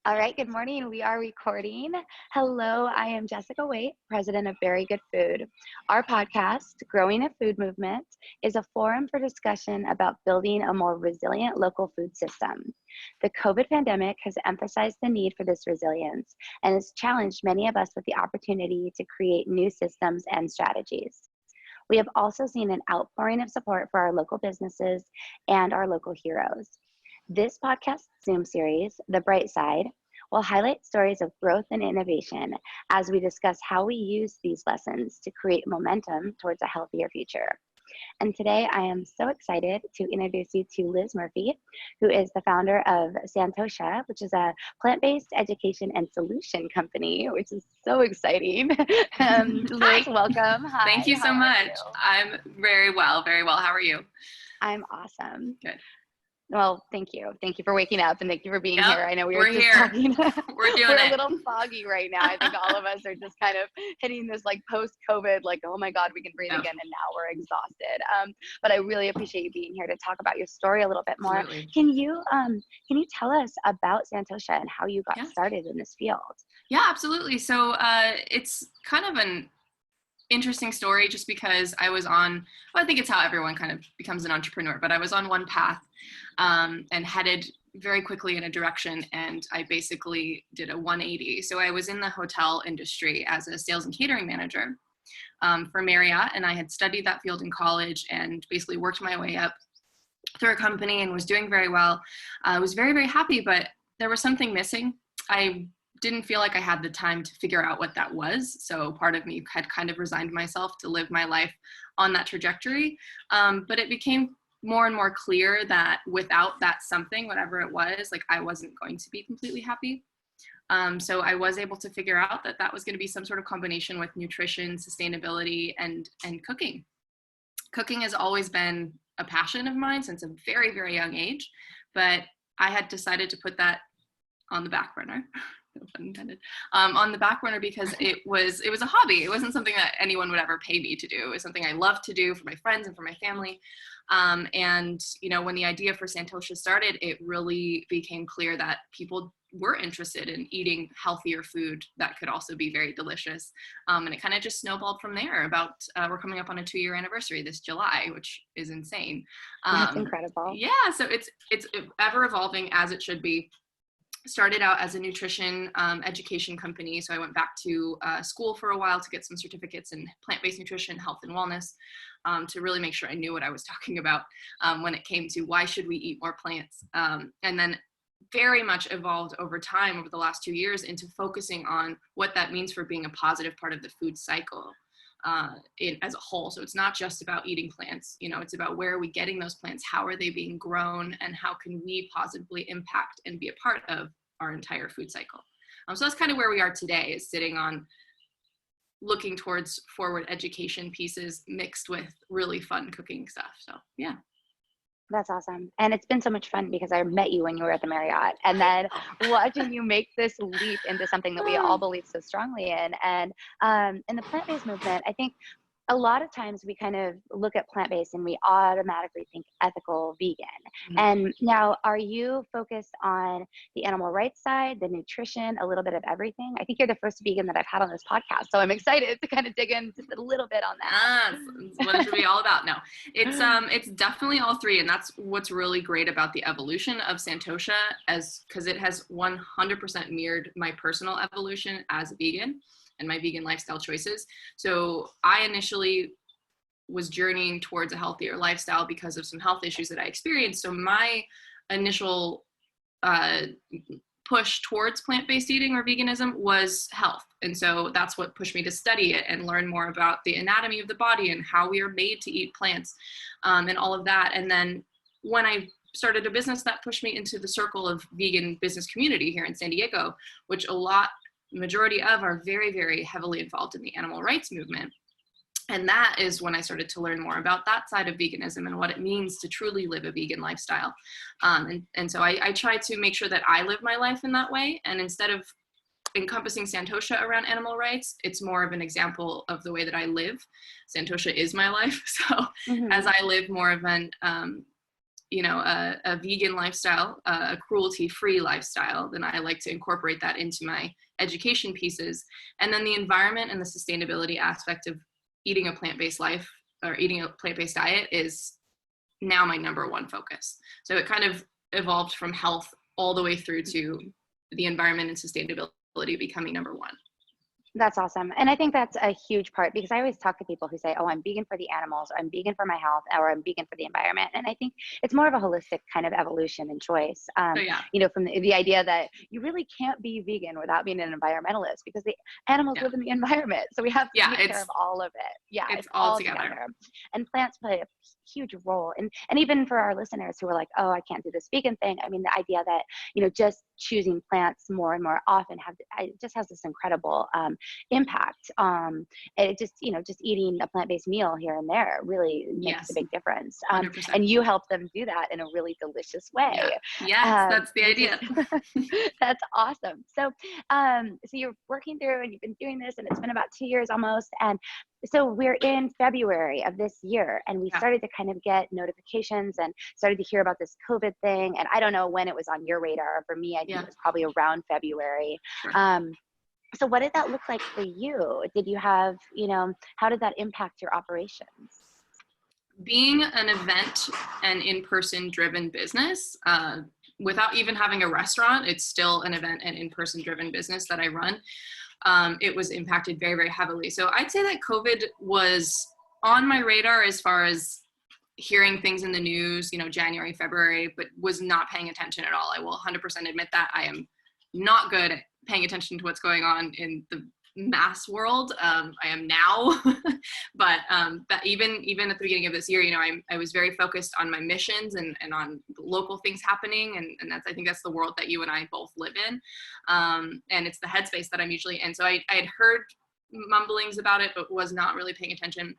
All right, good morning. We are recording. Hello, I am Jessica Waite, president of Very Good Food. Our podcast, Growing a Food Movement, is a forum for discussion about building a more resilient local food system. The COVID pandemic has emphasized the need for this resilience and has challenged many of us with the opportunity to create new systems and strategies. We have also seen an outpouring of support for our local businesses and our local heroes. This podcast Zoom series, The Bright Side, will highlight stories of growth and innovation as we discuss how we use these lessons to create momentum towards a healthier future. And today I am so excited to introduce you to Liz Murphy, who is the founder of Santosha, which is a plant-based education and solution company, which is so exciting. Liz, welcome. Hi. Thank you so much. I'm very well, very well. How are you? I'm awesome. Good. Well, thank you. Thank you for waking up and thank you for being here. I know we're just here. Talking. We're doing We're it. a little foggy right now. I think all of us are just kind of hitting this like post-COVID, like, oh my God, we can breathe again, and now we're exhausted. But I really appreciate you being here to talk about your story a little bit more. Absolutely. Can you tell us about Santosha and how you got started in this field? Yeah, absolutely. So it's kind of an interesting story just because I was on, well, I think it's how everyone kind of becomes an entrepreneur, but I was on one path and headed very quickly in a direction, and I basically did a 180. So I was in the hotel industry as a sales and catering manager for Marriott, and I had studied that field in college and basically worked my way up through a company and was doing very well. I was very, very happy, but there was something missing. I didn't feel like I had the time to figure out what that was. So part of me had kind of resigned myself to live my life on that trajectory. But it became more and more clear that without that something, whatever it was, like I wasn't going to be completely happy. So I was able to figure out that that was going to be some sort of combination with nutrition, sustainability, and cooking. Cooking has always been a passion of mine since a very, very young age, but I had decided to put that on the back burner. No pun intended. On the back burner because it was a hobby. It wasn't something that anyone would ever pay me to do. It was something I loved to do for my friends and for my family. And when the idea for Santosha started, it really became clear that people were interested in eating healthier food that could also be very delicious. And it kind of just snowballed from there. We're coming up on a 2-year anniversary this July, which is insane. That's incredible. Yeah, so it's ever evolving as it should be. Started out as a nutrition education company. So I went back to school for a while to get some certificates in plant-based nutrition, health and wellness, to really make sure I knew what I was talking about when it came to why should we eat more plants. And then very much evolved over time over the last 2 years into focusing on what that means for being a positive part of the food cycle as a whole. So it's not just about eating plants, it's about where are we getting those plants, how are they being grown, and how can we positively impact and be a part of our entire food cycle. So that's kind of where we are today, is sitting on looking towards forward education pieces mixed with really fun cooking stuff. So yeah. That's awesome. And it's been so much fun because I met you when you were at the Marriott, and then watching you make this leap into something that we all believe so strongly in. And in the plant-based movement, I think a lot of times we kind of look at plant-based and we automatically think ethical, vegan. Mm-hmm. And now, are you focused on the animal rights side, the nutrition, a little bit of everything? I think you're the first vegan that I've had on this podcast, so I'm excited to kind of dig in just a little bit on that. That's what it should be all about. No, it's definitely all three, and that's what's really great about the evolution of Santosha, because it has 100% mirrored my personal evolution as a vegan and my vegan lifestyle choices. So I initially was journeying towards a healthier lifestyle because of some health issues that I experienced. So my initial push towards plant-based eating or veganism was health. And so that's what pushed me to study it and learn more about the anatomy of the body and how we are made to eat plants and all of that. And then when I started a business, that pushed me into the circle of vegan business community here in San Diego, which majority of are very, very heavily involved in the animal rights movement. And that is when I started to learn more about that side of veganism and what it means to truly live a vegan lifestyle. And so I try to make sure that I live my life in that way. And instead of encompassing Santosha around animal rights, it's more of an example of the way that I live. Santosha is my life. So as I live more of an a vegan lifestyle, a cruelty-free lifestyle, then I like to incorporate that into my education pieces. And then the environment and the sustainability aspect of eating a plant-based life or eating a plant-based diet is now my number one focus. So it kind of evolved from health all the way through to the environment and sustainability becoming number one. That's awesome. And I think that's a huge part, because I always talk to people who say, oh, I'm vegan for the animals, or I'm vegan for my health, or I'm vegan for the environment. And I think it's more of a holistic kind of evolution and choice. From the idea that you really can't be vegan without being an environmentalist, because the animals live in the environment. So we have to take care of all of it. Yeah, it's all together. And plants play a huge role. And even for our listeners who are like, oh, I can't do this vegan thing. I mean, the idea that, just choosing plants more and more often just has this incredible impact. It just, just eating a plant-based meal here and there really makes a big difference. And you help them do that in a really delicious way. That's the idea. That's awesome. So so you're working through, and you've been doing this, and it's been about 2 years almost. And so we're in February of this year, and we started to kind of get notifications and started to hear about this COVID thing. And I don't know when it was on your radar. For me, I think it was probably around February. Sure. So what did that look like for you? Did you have, how did that impact your operations? Being an event and in-person driven business, without even having a restaurant, it's still an event and in-person driven business that I run. It was impacted very, very heavily. So I'd say that COVID was on my radar as far as hearing things in the news, January, February, but was not paying attention at all. I will 100% admit that I am not good at paying attention to what's going on in the mass world. I am now, but that even at the beginning of this year, I was very focused on my missions and on local things happening. And I think that's the world that you and I both live in. And it's the headspace that I'm usually in. So I had heard mumblings about it, but was not really paying attention.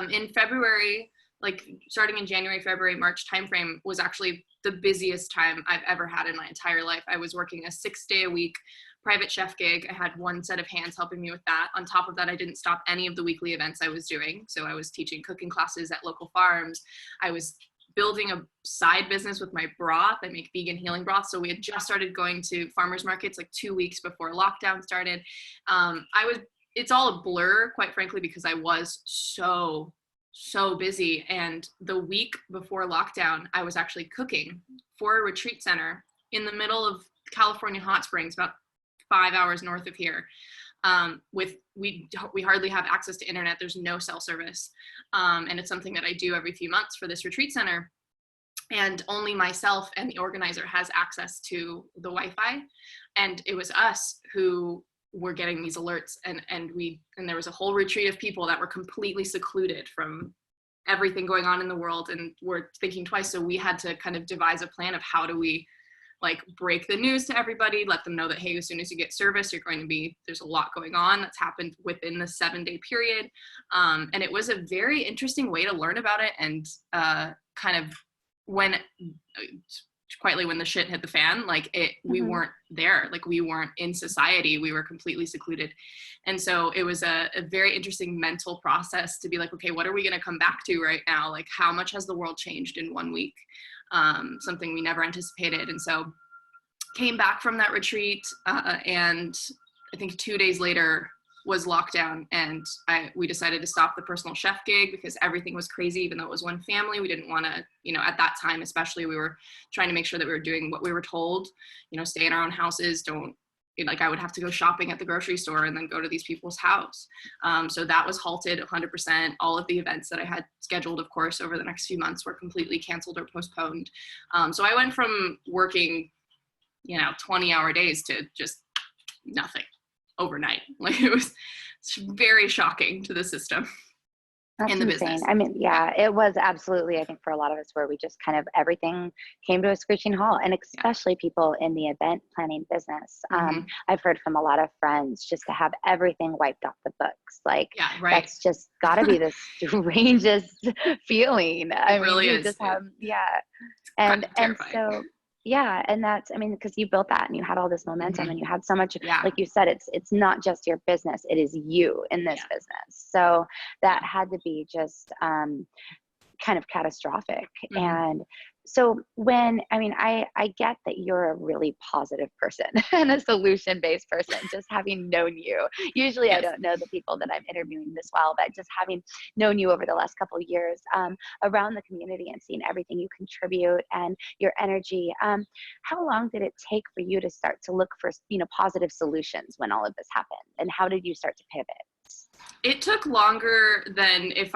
In February, like starting in January, February, March timeframe was actually the busiest time I've ever had in my entire life. I was working a 6-day-a-week private chef gig. I had one set of hands helping me with that. On top of that, I didn't stop any of the weekly events I was doing. So I was teaching cooking classes at local farms. I was building a side business with my broth. I make vegan healing broth. So we had just started going to farmers markets like 2 weeks before lockdown started. It's all a blur, quite frankly, because I was so busy. And the week before lockdown, I was actually cooking for a retreat center in the middle of California hot springs, about 5 hours north of here. We hardly have access to internet. There's no cell service. And it's something that I do every few months for this retreat center. And only myself and the organizer has access to the Wi-Fi. And it was us who were getting these alerts, and there was a whole retreat of people that were completely secluded from everything going on in the world and were thinking twice. So we had to kind of devise a plan of how do we break the news to everybody, let them know that, hey, as soon as you get service, there's a lot going on that's happened within the 7-day period. And it was a very interesting way to learn about it. And kind of when the shit hit the fan, we weren't there, we weren't in society, we were completely secluded. And so it was a very interesting mental process to be like, okay, what are we going to come back to right now? How much has the world changed in 1 week? Something we never anticipated. And so came back from that retreat, and I think 2 days later was lockdown, and we decided to stop the personal chef gig because everything was crazy. Even though it was one family, we didn't want to, at that time especially, we were trying to make sure that we were doing what we were told, stay in our own houses, I would have to go shopping at the grocery store and then go to these people's house. So that was halted 100%. All of the events that I had scheduled, of course, over the next few months were completely canceled or postponed. So I went from working, 20-hour days to just nothing overnight. It was very shocking to the system. That's in the insane. business. I mean, yeah, it was absolutely, I think for a lot of us, where we just kind of, everything came to a screeching halt, and especially people in the event planning business. I've heard from a lot of friends just to have everything wiped off the books. That's just gotta be the strangest feeling. It really is. Just have, and so, and that's, because you built that and you had all this momentum and you had so much, like you said, it's not just your business, it is you in this business. So that had to be just kind of catastrophic. Mhm. And so I get that you're a really positive person and a solution-based person, just having known you. Usually I Yes. don't know the people that I'm interviewing this well, but just having known you over the last couple of years around the community and seeing everything you contribute and your energy. How long did it take for you to start to look for, positive solutions when all of this happened? And how did you start to pivot? It took longer than if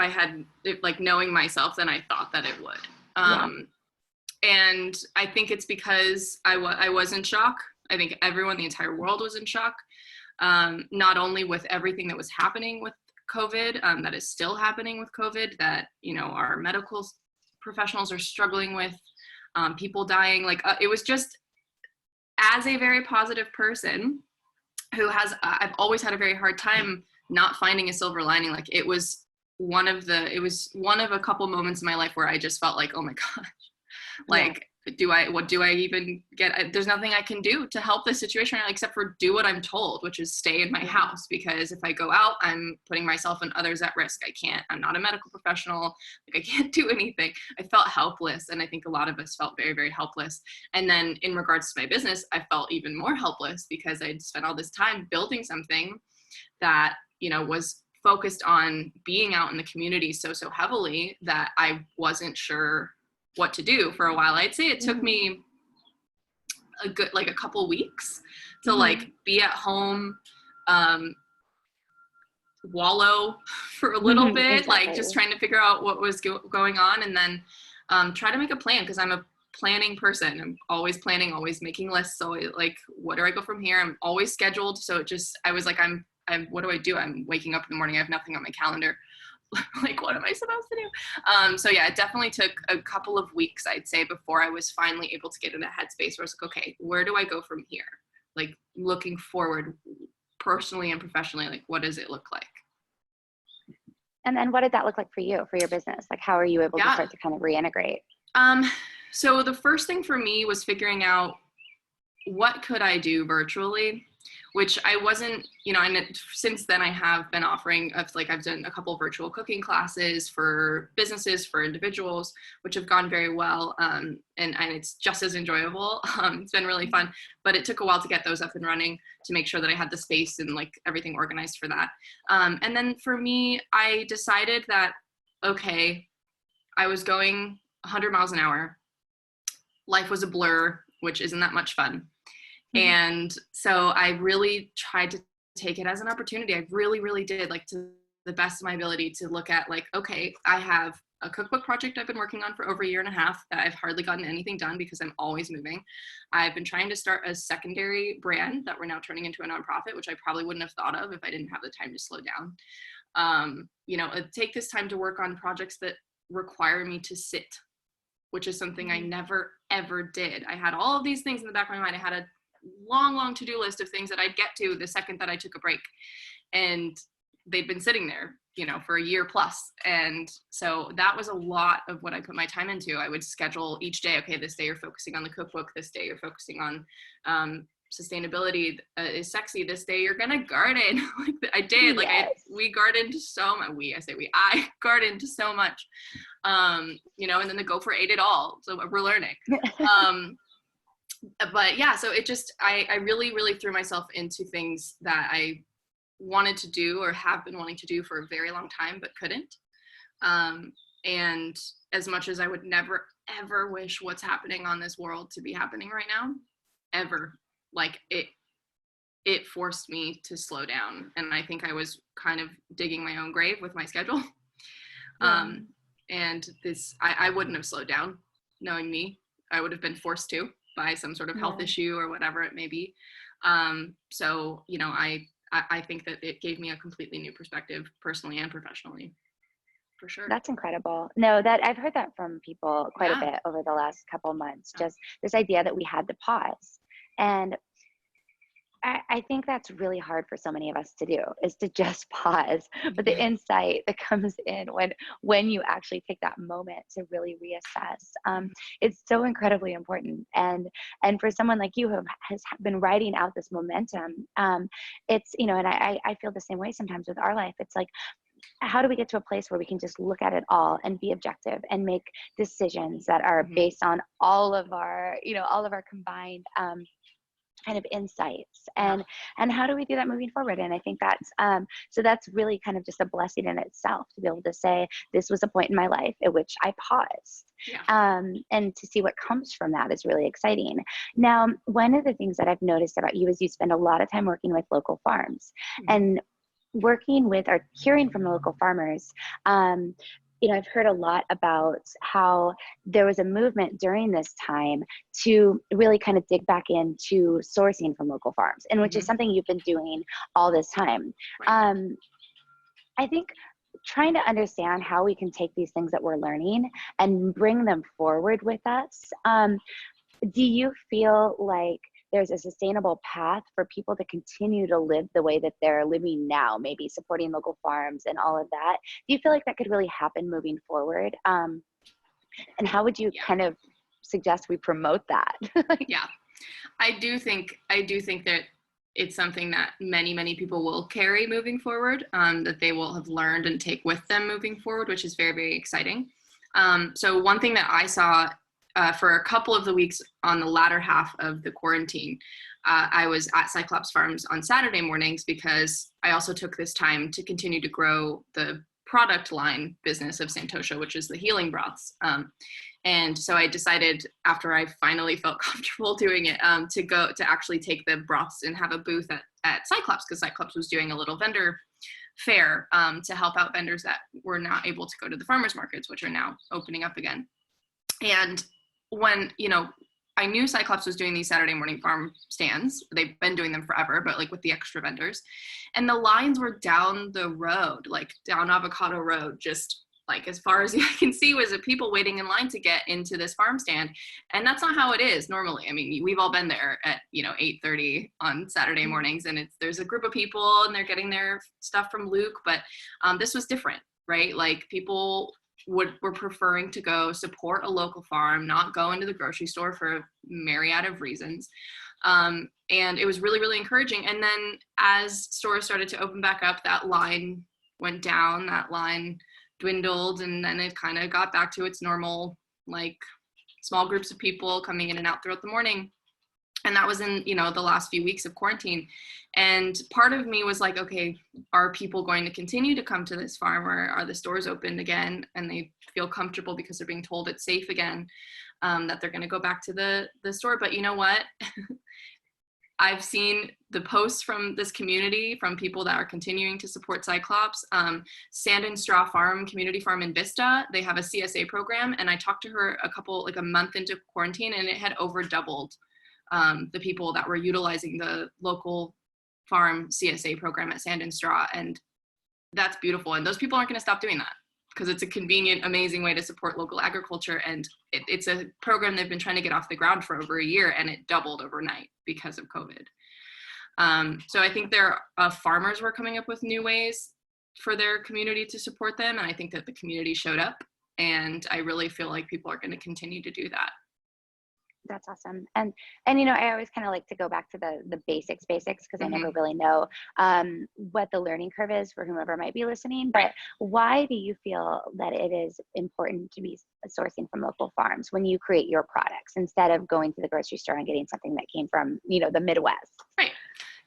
knowing myself than I thought that it would. Yeah. And I think it's because I was in shock. I think the entire world was in shock, not only with everything that was happening with COVID, that is still happening with COVID, that, our medical professionals are struggling with, people dying. It was just, as a very positive person who I've always had a very hard time not finding a silver lining. It was one of a couple moments in my life where I just felt like, oh my gosh, what do I even get? There's nothing I can do to help this situation except for do what I'm told, which is stay in my house, because if I go out, I'm putting myself and others at risk. I'm not a medical professional. I can't do anything. I felt helpless. And I think a lot of us felt very, very helpless. And then in regards to my business, I felt even more helpless because I'd spent all this time building something that, was focused on being out in the community so heavily that I wasn't sure what to do for a while. I'd say it took me a couple weeks to be at home, wallow for a little bit, Exactly. just trying to figure out what was going on, and then try to make a plan, because I'm a planning person. I'm always planning, always making lists. So what do I go from here? I'm always scheduled. So I was like, what do I do? I'm waking up in the morning. I have nothing on my calendar. What am I supposed to do? So yeah, it definitely took a couple of weeks, I'd say, before I was finally able to get in a headspace where I was like, okay, where do I go from here? Looking forward personally and professionally, what does it look like? And then what did that look like for you, for your business? How are you able to start to kind of reintegrate? So the first thing for me was figuring out what could I do virtually, which I wasn't, since then I have been offering I've done a couple of virtual cooking classes for businesses, for individuals, which have gone very well. And it's just as enjoyable. It's been really fun, but it took a while to get those up and running, to make sure that I had the space and everything organized for that. And then for me, I decided that, okay, I was going 100 miles an hour. Life was a blur, which isn't that much fun. And so I really tried to take it as an opportunity. I really, really did, to the best of my ability, to look at okay, I have a cookbook project I've been working on for over a year and a half that I've hardly gotten anything done because I'm always moving. I've been trying to start a secondary brand that we're now turning into a nonprofit, which I probably wouldn't have thought of if I didn't have the time to slow down. Take this time to work on projects that require me to sit, which is something I never, ever did. I had all of these things in the back of my mind. I had a long to-do list of things that I'd get to the second that I took a break, and they'd been sitting there, for a year plus. And so that was a lot of what I put my time into. I would schedule each day, okay, this day you're focusing on the cookbook, this day you're focusing on sustainability is sexy, this day you're gonna garden. I did. We gardened so much. I gardened so much. And then the gopher ate it all. So we're learning. But yeah, so it just, I really, really threw myself into things that I wanted to do or have been wanting to do for a very long time, but couldn't. And as much as I would never, ever wish what's happening on this world to be happening right now, ever, it forced me to slow down. And I think I was kind of digging my own grave with my schedule. And I wouldn't have slowed down. Knowing me, I would have been forced to by some sort of health issue or whatever it may be. So, I think that it gave me a completely new perspective, personally and professionally, for sure. That's incredible. No, that I've heard that from people quite a bit over the last couple months, just this idea that we had to pause. And I think that's really hard for so many of us to do, is to just pause. But the insight that comes in when you actually take that moment to really reassess, it's so incredibly important. And for someone like you who has been writing out this momentum, it's, and I feel the same way sometimes with our life. It's how do we get to a place where we can just look at it all and be objective and make decisions that are based on all of our, all of our combined kind of insights, and how do we do that moving forward? And I think that's so that's really kind of just a blessing in itself to be able to say this was a point in my life at which I paused, and to see what comes from that is really exciting. Now, one of the things that I've noticed about you is you spend a lot of time working with local farms, and working with or hearing from the local farmers. I've heard a lot about how there was a movement during this time to really kind of dig back into sourcing from local farms, and which is something you've been doing all this time. Right. I think trying to understand how we can take these things that we're learning and bring them forward with us. Do you feel like there's a sustainable path for people to continue to live the way that they're living now, maybe supporting local farms and all of that? Do you feel like that could really happen moving forward? And how would you kind of suggest we promote that? I do think that it's something that many people will carry moving forward, that they will have learned and take with them moving forward, which is very, very exciting. So one thing that I saw for a couple of the weeks on the latter half of the quarantine, I was at Cyclops Farms on Saturday mornings because I also took this time to continue to grow the product line business of Santosha, which is the healing broths. And so I decided, after I finally felt comfortable doing it, to actually take the broths and have a booth at Cyclops, because Cyclops was doing a little vendor fair to help out vendors that were not able to go to the farmers markets, which are now opening up again. And when, I knew Cyclops was doing these Saturday morning farm stands. They've been doing them forever, but like with the extra vendors. And the lines were down the road, like down Avocado Road, just like as far as I can see was people waiting in line to get into this farm stand. And that's not how it is normally. I mean, we've all been there at, 8:30 on Saturday mornings, and there's a group of people and they're getting their stuff from Luke, but this was different, right? Like people were preferring to go support a local farm, not go into the grocery store for a myriad of reasons. And it was really, really encouraging. And then as stores started to open back up, that line went down, that line dwindled, and then it kind of got back to its normal, like small groups of people coming in and out throughout the morning. And that was in, the last few weeks of quarantine. And part of me was like, okay, are people going to continue to come to this farm, or are the stores open again and they feel comfortable because they're being told it's safe again, that they're going to go back to the store? But you know what? I've seen the posts from this community, from people that are continuing to support Cyclops. Sand and Straw Farm, community farm in Vista, they have a CSA program. And I talked to her a month into quarantine, and it had over doubled the people that were utilizing the local farm CSA program at Sand and Straw. And that's beautiful. And those people aren't going to stop doing that because it's a convenient, amazing way to support local agriculture. And it's a program they've been trying to get off the ground for over a year, and it doubled overnight because of COVID. So I think farmers were coming up with new ways for their community to support them. And I think that the community showed up, and I really feel like people are going to continue to do that. That's awesome. And I always kind of like to go back to the basics, because I never really know what the learning curve is for whomever might be listening. But why do you feel that it is important to be sourcing from local farms when you create your products, instead of going to the grocery store and getting something that came from, the Midwest? Right.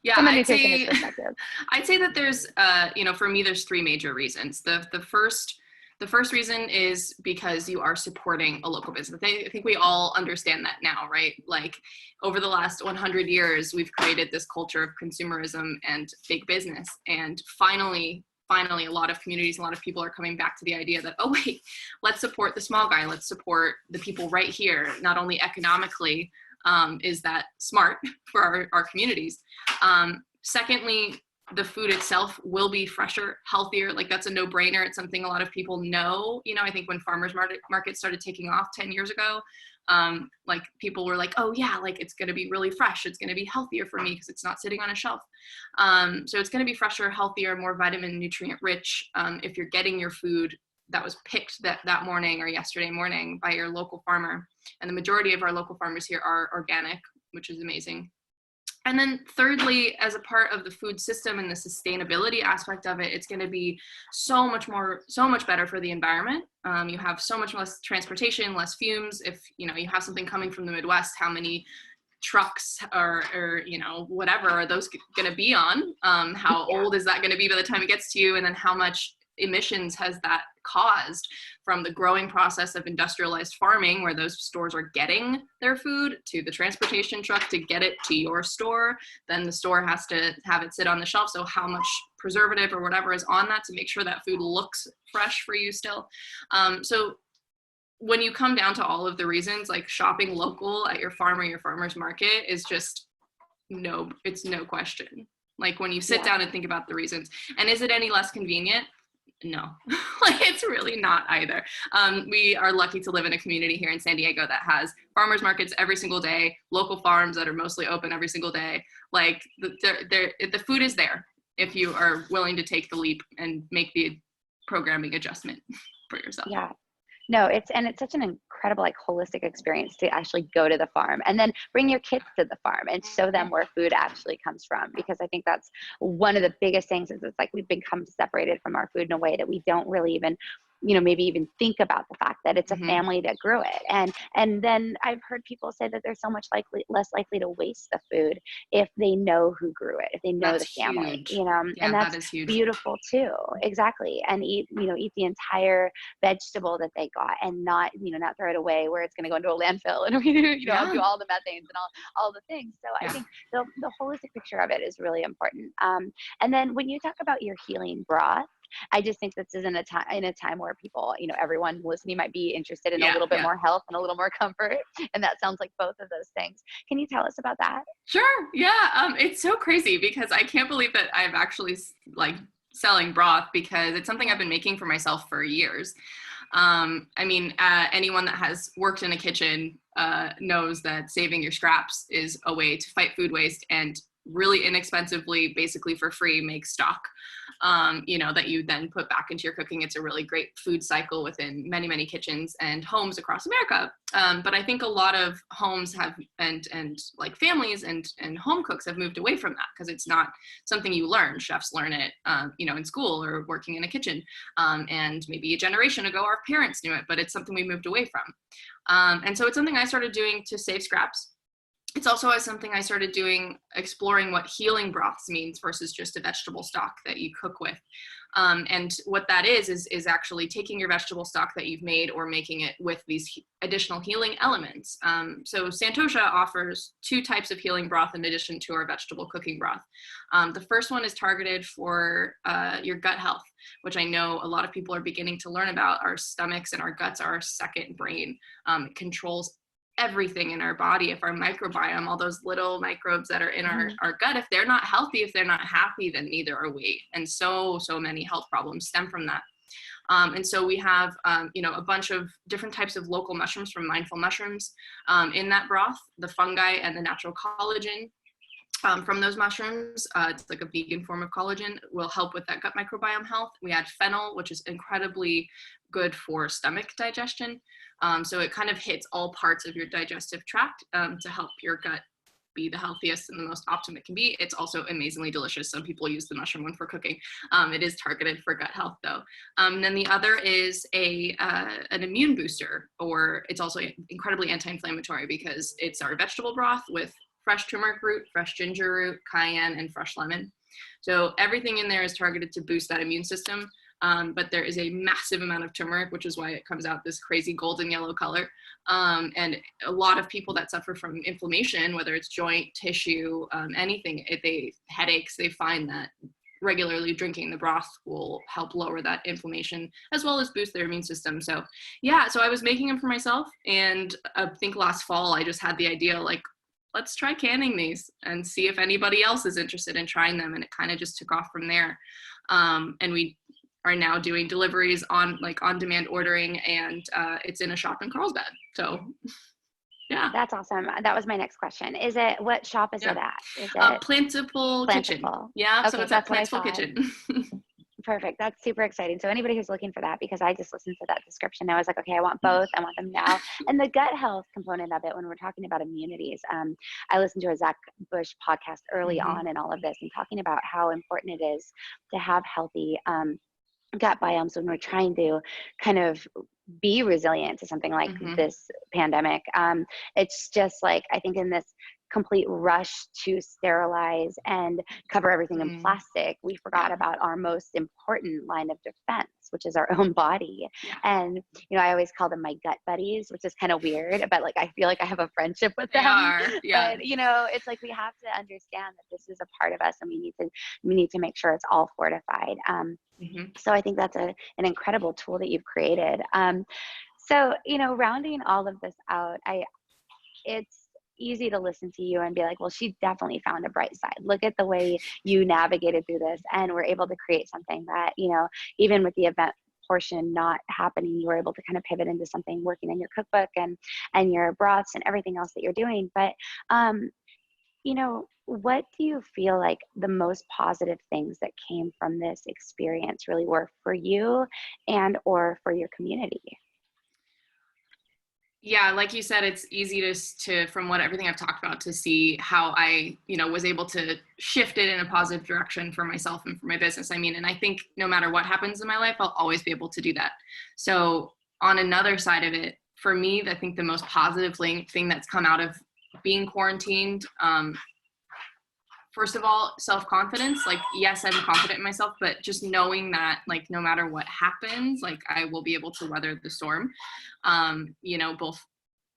Yeah, From a nutritionist perspective. I'd say that there's, for me, there's three major reasons. The first reason is because you are supporting a local business. I think we all understand that now, right? Like over the last 100 years, we've created this culture of consumerism and big business. And finally, a lot of communities, a lot of people are coming back to the idea that, oh wait, let's support the small guy. Let's support the people right here. Not only economically is that smart for our communities. Secondly, the food itself will be fresher, healthier. Like that's a no-brainer. It's something a lot of people know. I think when farmers markets started taking off 10 years ago, like people were like, oh yeah, like it's going to be really fresh. It's going to be healthier for me because it's not sitting on a shelf. So it's going to be fresher, healthier, more vitamin, nutrient rich. If you're getting your food that was picked that morning or yesterday morning by your local farmer. And the majority of our local farmers here are organic, which is amazing. And then thirdly, as a part of the food system and the sustainability aspect of it, it's going to be so much better for the environment. You have so much less transportation, less fumes. If, you know, you have something coming from the Midwest, how many trucks or you know, whatever are those going to be on? How old is that going to be by the time it gets to you? And then how much emissions has that caused from the growing process of industrialized farming, where those stores are getting their food, to the transportation truck to get it to your store. Then the store has to have it sit on the shelf. So how much preservative or whatever is on that to make sure that food looks fresh for you still. So when you come down to all of the reasons, like shopping local at your farm or your farmer's market is just it's no question. Like when you sit down and think about the reasons, and is it any less convenient? No, like it's really not either. We are lucky to live in a community here in San Diego that has farmers markets every single day, local farms that are mostly open every single day. Like the food is there if you are willing to take the leap and make the programming adjustment for yourself. Yeah. No, it's such an incredible, like, holistic experience to actually go to the farm and then bring your kids to the farm and show them where food actually comes from. Because I think that's one of the biggest things, is it's like we've become separated from our food in a way that we don't really even, you know, maybe even think about the fact that it's a family that grew it. And then I've heard people say that they're so much less likely to waste the food if they know who grew it, if they know the family, huge. you know, Yeah, and that's that is huge. beautiful too. Exactly. And eat the entire vegetable that they got, and not throw it away where it's going to go into a landfill and do all the methanes and all the things. So I think the holistic picture of it is really important. And then when you talk about your healing broth, I just think this is in a time where people, everyone listening might be interested in a little bit more health and a little more comfort. And that sounds like both of those things. Can you tell us about that? Sure. Yeah. It's so crazy because I can't believe that I've actually selling broth, because it's something I've been making for myself for years. Anyone that has worked in a kitchen knows that saving your scraps is a way to fight food waste and really inexpensively, basically for free, make stock, that you then put back into your cooking. It's a really great food cycle within many, many kitchens and homes across America. But I think a lot of homes have, and like families and home cooks have moved away from that, because it's not something you learn. Chefs learn it, in school or working in a kitchen. And maybe a generation ago, our parents knew it, but it's something we moved away from. And so it's something I started doing to save scraps. It's also something I started doing, exploring what healing broths means versus just a vegetable stock that you cook with. And what that is actually taking your vegetable stock that you've made or making it with these additional healing elements. So Santosha offers 2 types of healing broth in addition to our vegetable cooking broth. The first one is targeted for your gut health, which I know a lot of people are beginning to learn about. Our stomachs and our guts are our second brain. It controls everything in our body. If our microbiome, all those little microbes that are in our gut, if they're not healthy, if they're not happy, then neither are we. And so many health problems stem from that. And so we have, a bunch of different types of local mushrooms from Mindful Mushrooms in that broth, the fungi and the natural collagen from those mushrooms. It's like a vegan form of collagen, will help with that gut microbiome health. We add fennel, which is incredibly good for stomach digestion. So it kind of hits all parts of your digestive tract to help your gut be the healthiest and the most optimum it can be. It's also amazingly delicious. Some people use the mushroom one for cooking. It is targeted for gut health though. And then the other is an immune booster, or it's also incredibly anti-inflammatory because it's our vegetable broth with fresh turmeric root, fresh ginger root, cayenne, and fresh lemon. So everything in there is targeted to boost that immune system. But there is a massive amount of turmeric, which is why it comes out this crazy golden yellow color. And a lot of people that suffer from inflammation, whether it's joint, tissue, anything, headaches, they find that regularly drinking the broth will help lower that inflammation as well as boost their immune system. So I was making them for myself. And I think last fall, I just had the idea, like, let's try canning these and see if anybody else is interested in trying them. And it kind of just took off from there. And we are now doing deliveries on on-demand ordering, and it's in a shop in Carlsbad. So, yeah. That's awesome. That was my next question. What shop is it at? Is it Plantable Kitchen? Yeah, okay, so it's at Plantable Kitchen. Perfect. That's super exciting. So anybody who's looking for that, because I just listened to that description, I was like, okay, I want both. I want them now. And the gut health component of it, when we're talking about immunities, I listened to a Zach Bush podcast early on in all of this and talking about how important it is to have healthy gut biomes when we're trying to kind of be resilient to something like this pandemic. It's just like, I think in this complete rush to sterilize and cover everything in plastic, we forgot about our most important line of defense, which is our own body. And, you know, I always call them my gut buddies, which is kind of weird, but like, I feel like I have a friendship with them. But, you know, it's like, we have to understand that this is a part of us and we need to make sure it's all fortified. So I think that's an incredible tool that you've created. So, you know, rounding all of this out, it's easy to listen to you and be like, well, she definitely found a bright side. Look at the way you navigated through this and were able to create something that, you know, even with the event portion not happening, you were able to kind of pivot into something, working in your cookbook and your broths and everything else that you're doing. But, you know, what do you feel like the most positive things that came from this experience really were for you and or for your community? Yeah, like you said, it's easy to from what everything I've talked about, to see how I, you know, was able to shift it in a positive direction for myself and for my business. I mean, and I think no matter what happens in my life, I'll always be able to do that. So on another side of it, for me, I think the most positive thing that's come out of being quarantined, first of all, self-confidence. Like, yes, I'm confident in myself, but just knowing that, like, no matter what happens, like, I will be able to weather the storm, you know, both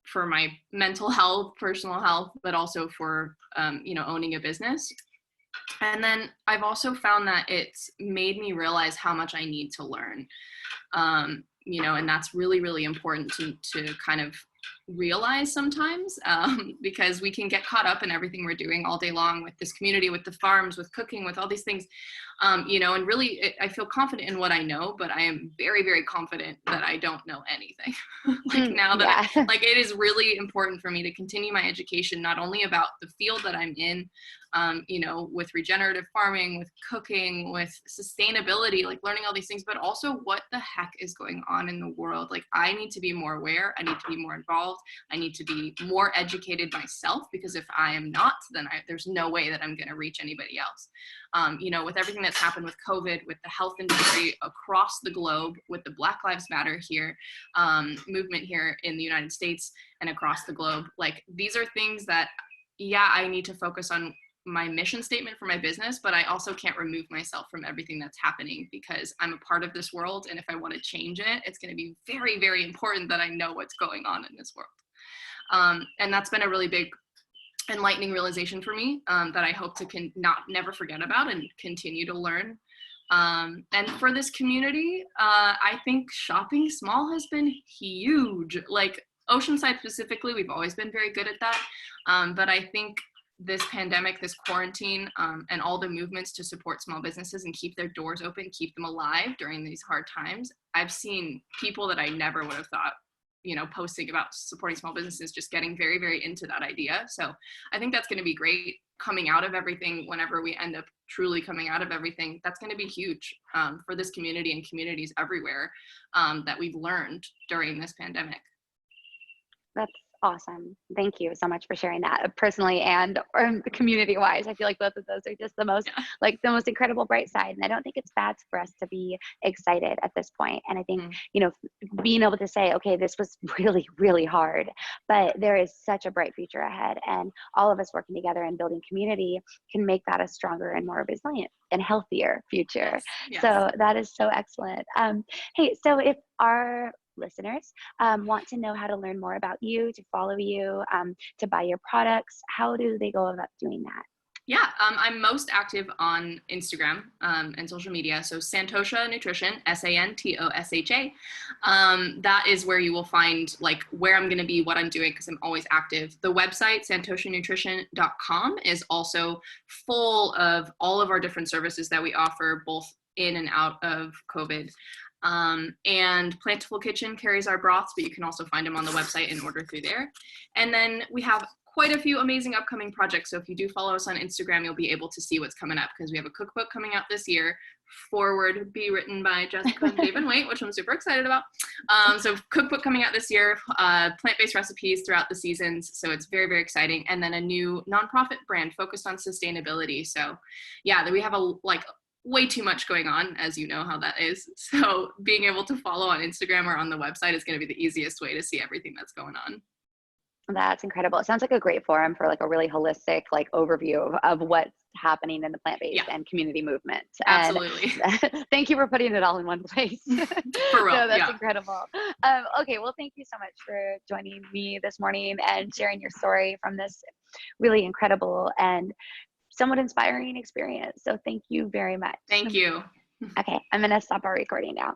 for my mental health, personal health, but also for, you know, owning a business. And then I've also found that it's made me realize how much I need to learn, you know, and that's really, really important to kind of realize sometimes, because we can get caught up in everything we're doing all day long with this community, with the farms, with cooking, with all these things, you know, and really I feel confident in what I know, but I am very, very confident that I don't know anything. Like now that like it is really important for me to continue my education, not only about the field that I'm in, you know, with regenerative farming, with cooking, with sustainability, like learning all these things, but also what the heck is going on in the world. Like, I need to be more aware. I need to be more involved. I need to be more educated myself, because if I am not, then there's no way that I'm going to reach anybody else. You know, with everything that's happened with COVID, with the health industry across the globe, with the Black Lives Matter here, movement here in the United States and across the globe, like, these are things that, yeah, I need to focus on my mission statement for my business, but I also can't remove myself from everything that's happening, because I'm a part of this world. And if I want to change it, it's going to be very, very important that I know what's going on in this world. And that's been a really big enlightening realization for me, that I hope to never forget about and continue to learn. And for this community, I think shopping small has been huge. Like, Oceanside specifically, we've always been very good at that. But I think this pandemic, this quarantine, and all the movements to support small businesses and keep their doors open, keep them alive during these hard times, I've seen people that I never would have thought, you know, posting about supporting small businesses, just getting very, very into that idea. So I think that's going to be great coming out of everything. Whenever we end up truly coming out of everything, that's going to be huge, for this community and communities everywhere, that we've learned during this pandemic. That's awesome. Thank you so much for sharing that, personally and community wise. I feel like both of those are just the most, like, the most incredible bright side. And I don't think it's bad for us to be excited at this point. And I think, you know, being able to say, okay, this was really, really hard, but there is such a bright future ahead. And all of us working together and building community can make that a stronger and more resilient and healthier future. So that is so excellent. Hey, so if our listeners want to know how to learn more about you, to follow you, to buy your products, how do they go about doing that? Yeah, I'm most active on Instagram and social media. So Santosha Nutrition, Santosha. That is where you will find, like, where I'm going to be, what I'm doing, because I'm always active. The website, santoshanutrition.com, is also full of all of our different services that we offer, both in and out of COVID. And Plantful Kitchen carries our broths, but you can also find them on the website and order through there. And then we have quite a few amazing upcoming projects. So if you do follow us on Instagram, you'll be able to see what's coming up, because we have a cookbook coming out this year. Forward be written by Jessica and David Waite, which I'm super excited about. So cookbook coming out this year, plant-based recipes throughout the seasons. So it's very, very exciting. And then a new nonprofit brand focused on sustainability. So yeah, we have way too much going on, as you know how that is. So being able to follow on Instagram or on the website is going to be the easiest way to see everything that's going on. That's incredible. It sounds like a great forum for like a really holistic like overview of what's happening in the plant-based and community movement. Absolutely. And thank you for putting it all in one place. For real. So that's incredible. Okay, well, thank you so much for joining me this morning and sharing your story from this really incredible and somewhat inspiring experience. So thank you very much. Thank you. Okay, I'm going to stop our recording now.